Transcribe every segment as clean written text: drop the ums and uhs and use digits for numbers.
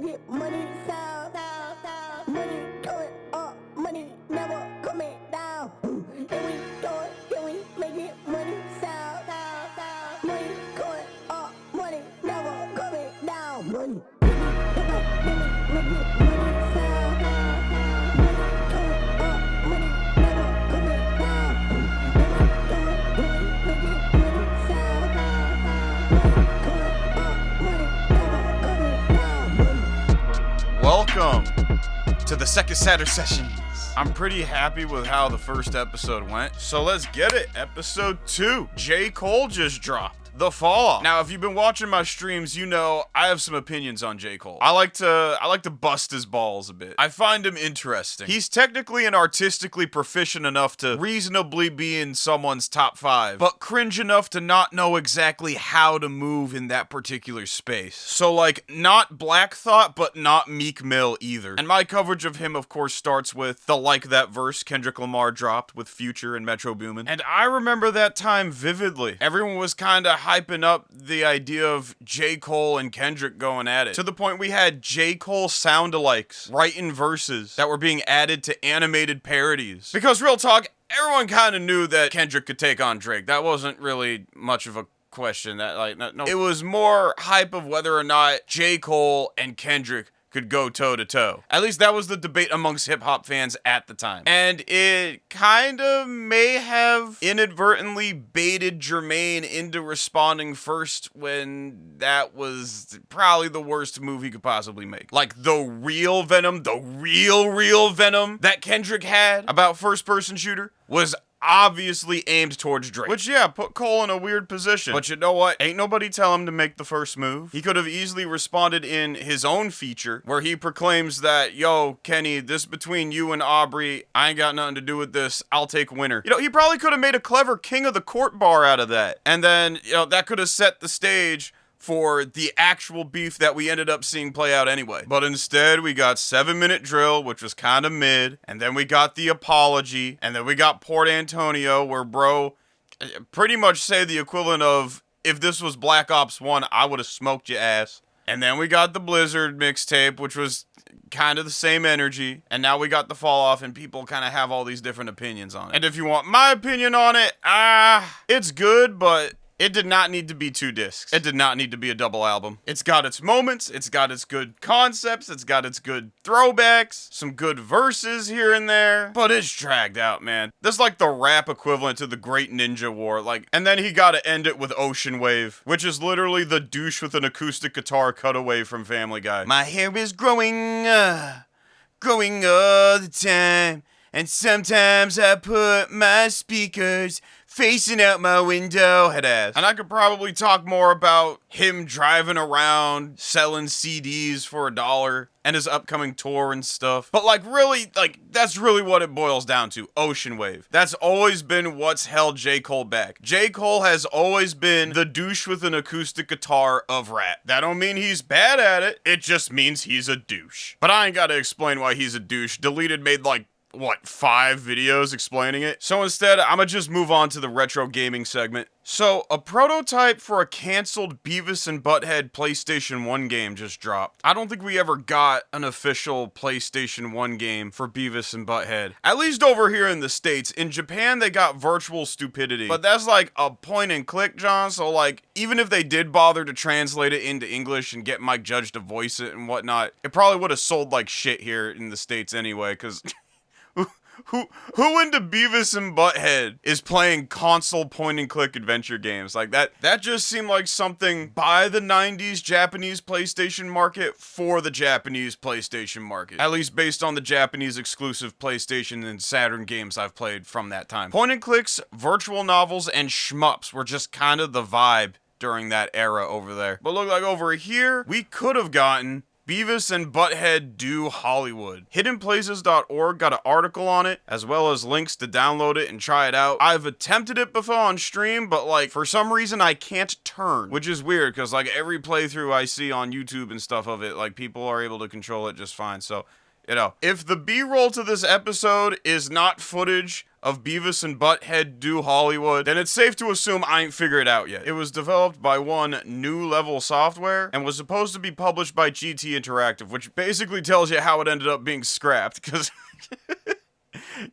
get money, sound, money going up, money never coming down. And we make it money, sound, money going up, money never coming down. Money, make it money, sound, money going up, money never coming down. Make it money, sound, money going up, money never coming down. Welcome to the second Saturn sessions. I'm pretty happy with how the first episode went, so let's get it. Episode 2. J. Cole just dropped. The Fall Off. Now, if you've been watching my streams, you know I have some opinions on J. Cole. I like to bust his balls a bit. I find him interesting. He's technically and artistically proficient enough to reasonably be in someone's top 5, but cringe enough to not know exactly how to move in that particular space. So, like, not Black Thought, but not Meek Mill either. And my coverage of him, of course, starts with the Like That verse Kendrick Lamar dropped with Future and Metro Boomin. And I remember that time vividly. Everyone was kinda hyping up the idea of J. Cole and Kendrick going at it, to the point we had J. Cole sound-alikes writing verses that were being added to animated parodies. Because real talk, everyone kind of knew that Kendrick could take on Drake. That wasn't really much of a question. No. It was more hype of whether or not J. Cole and Kendrick could go toe-to-toe. At least that was the debate amongst hip-hop fans at the time. And it kind of may have inadvertently baited Jermaine into responding first when that was probably the worst move he could possibly make. Like, the real Venom, the real Venom that Kendrick had about first-person shooter was obviously aimed towards Drake. Which, yeah, put Cole in a weird position. But you know what? Ain't nobody tell him to make the first move. He could have easily responded in his own feature, where he proclaims that, yo, Kenny, this between you and Aubrey, I ain't got nothing to do with this, I'll take winner. You know, he probably could have made a clever King of the Court bar out of that. And then, you know, that could have set the stage for the actual beef that we ended up seeing play out anyway. But instead, we got 7-minute drill, which was kind of mid, and then we got the apology, and then we got Port Antonio, where bro pretty much say the equivalent of, if this was Black Ops 1, I would have smoked your ass. And then we got the Blizzard mixtape, which was kind of the same energy, and now we got the Fall Off, and people kind of have all these different opinions on it. And if you want my opinion on it, it's good, but it did not need to be 2 discs. It did not need to be a double album. It's got its moments, it's got its good concepts, it's got its good throwbacks, some good verses here and there, but it's dragged out, man. This is like the rap equivalent to the Great Ninja War, like, and then he gotta end it with Ocean Wave, which is literally the douche with an acoustic guitar cutaway from Family Guy. My hair is growing all the time, and sometimes I put my speakers facing out my window, head ass. And I could probably talk more about him driving around selling CDs for $1 and his upcoming tour and stuff. But like really, like that's really what it boils down to. Ocean Wave. That's always been what's held J. Cole back. J. Cole has always been the douche with an acoustic guitar of rap. That don't mean he's bad at it. It just means he's a douche. But I ain't gotta explain why he's a douche. Deleted made like, what, 5 videos explaining it? So instead, I'ma just move on to the retro gaming segment. So, a prototype for a canceled Beavis and Butthead PlayStation 1 game just dropped. I don't think we ever got an official PlayStation 1 game for Beavis and Butthead. At least over here in the States. In Japan, they got Virtual Stupidity. But that's like a point and click, John, so like, even if they did bother to translate it into English and get Mike Judge to voice it and whatnot, it probably would have sold like shit here in the States anyway, because Who into Beavis and Butthead is playing console point-and-click adventure games? Like, that just seemed like something by the 90s Japanese PlayStation market for the Japanese PlayStation market. At least based on the Japanese exclusive PlayStation and Saturn games I've played from that time. Point-and-clicks, virtual novels, and shmups were just kind of the vibe during that era over there. But look, like over here, we could have gotten Beavis and Butthead Do Hollywood. HiddenPlaces.org got an article on it, as well as links to download it and try it out. I've attempted it before on stream, but like, for some reason I can't turn, which is weird, because like every playthrough I see on YouTube and stuff of it, like people are able to control it just fine, so, you know. If the B-roll to this episode is not footage of Beavis and Butthead Do Hollywood, then it's safe to assume I ain't figured it out yet. It was developed by one New Level Software and was supposed to be published by GT Interactive, which basically tells you how it ended up being scrapped, because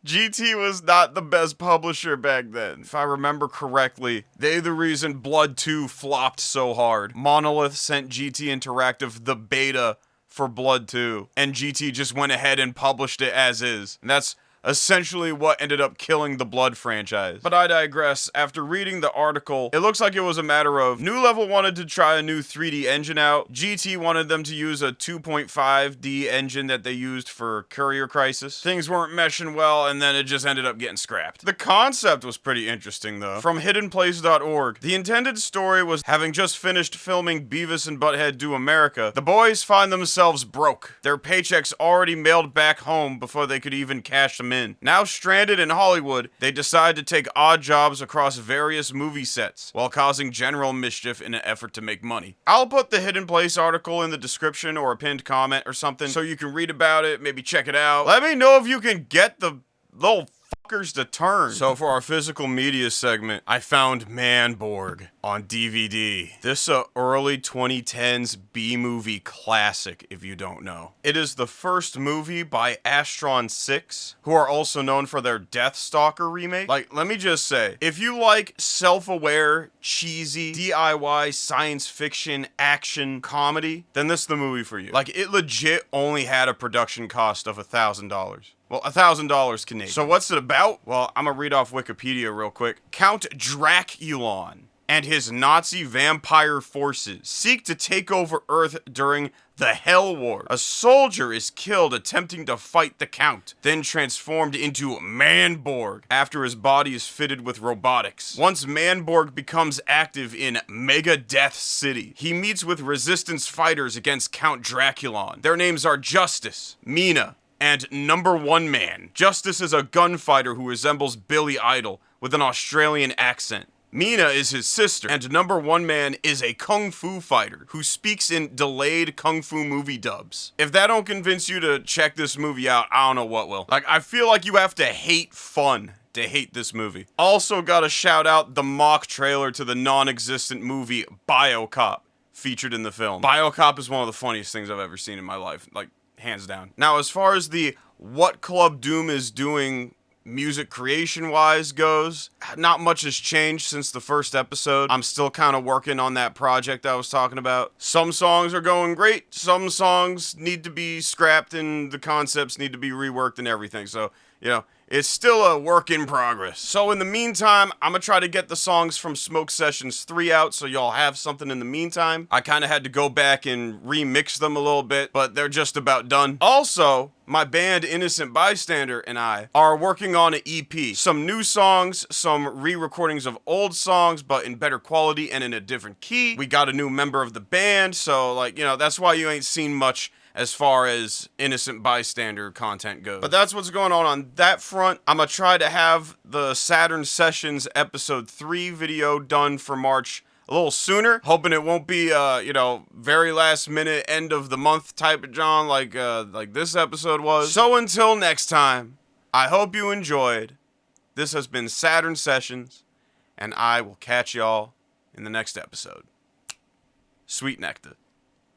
GT was not the best publisher back then. If I remember correctly, they the reason Blood 2 flopped so hard. Monolith sent GT Interactive the beta for Blood 2, and GT just went ahead and published it as is. And that's essentially what ended up killing the Blood franchise. But I digress. After reading the article, it looks like it was a matter of New Level wanted to try a new 3D engine out. GT wanted them to use a 2.5D engine that they used for Courier Crisis. Things weren't meshing well, and then it just ended up getting scrapped. The concept was pretty interesting, though. From hiddenplace.org, the intended story was having just finished filming Beavis and Butthead Do America, the boys find themselves broke. Their paychecks already mailed back home before they could even cash them in. Now stranded in Hollywood, they decide to take odd jobs across various movie sets while causing general mischief in an effort to make money. I'll put the Hidden Place article in the description or a pinned comment or something so you can read about it, maybe check it out. Let me know if you can get the little fuckers to turn. So for our physical media segment, I found Manborg on DVD. This early 2010s B-movie classic, if you don't know. It is the first movie by Astron 6, who are also known for their Deathstalker remake. Like, let me just say, if you like self-aware, cheesy, DIY science fiction action comedy, then this is the movie for you. Like, it legit only had a production cost of $1,000. Well, $1,000 Canadian. So what's it about? Well, I'm gonna read off Wikipedia real quick. Count Draculon and his Nazi vampire forces seek to take over Earth during the Hell War. A soldier is killed attempting to fight the Count, then transformed into Manborg after his body is fitted with robotics. Once Manborg becomes active in Mega Death City, he meets with resistance fighters against Count Draculon. Their names are Justice, Mina, and Number One Man. Justice is a gunfighter who resembles Billy Idol with an Australian accent. Mina is his sister, and Number One Man is a kung fu fighter who speaks in delayed kung fu movie dubs. If that don't convince you to check this movie out, I don't know what will. Like, I feel like you have to hate fun to hate this movie. Also gotta shout out the mock trailer to the non-existent movie BioCop featured in the film. BioCop is one of the funniest things I've ever seen in my life. Like, hands down. Now, as far as the What Club Doom is doing music creation-wise goes, not much has changed since the first episode. I'm still kind of working on that project I was talking about. Some songs are going great. Some songs need to be scrapped and the concepts need to be reworked and everything. So, you know, it's still a work in progress. So in the meantime, I'm gonna try to get the songs from Smoke Sessions 3 out so y'all have something in the meantime. I kind of had to go back and remix them a little bit, but they're just about done. Also, my band Innocent Bystander and I are working on an EP. Some new songs, some re-recordings of old songs, but in better quality and in a different key. We got a new member of the band, so like, you know, that's why you ain't seen much as far as Innocent Bystander content goes. But that's what's going on that front. I'm gonna try to have the Saturn Sessions episode 3 video done for March a little sooner, hoping it won't be you know, very last minute end of the month type of John like this episode was. So until next time, I hope you enjoyed. This has been Saturn Sessions, and I will catch y'all in the next episode. Sweet nectar.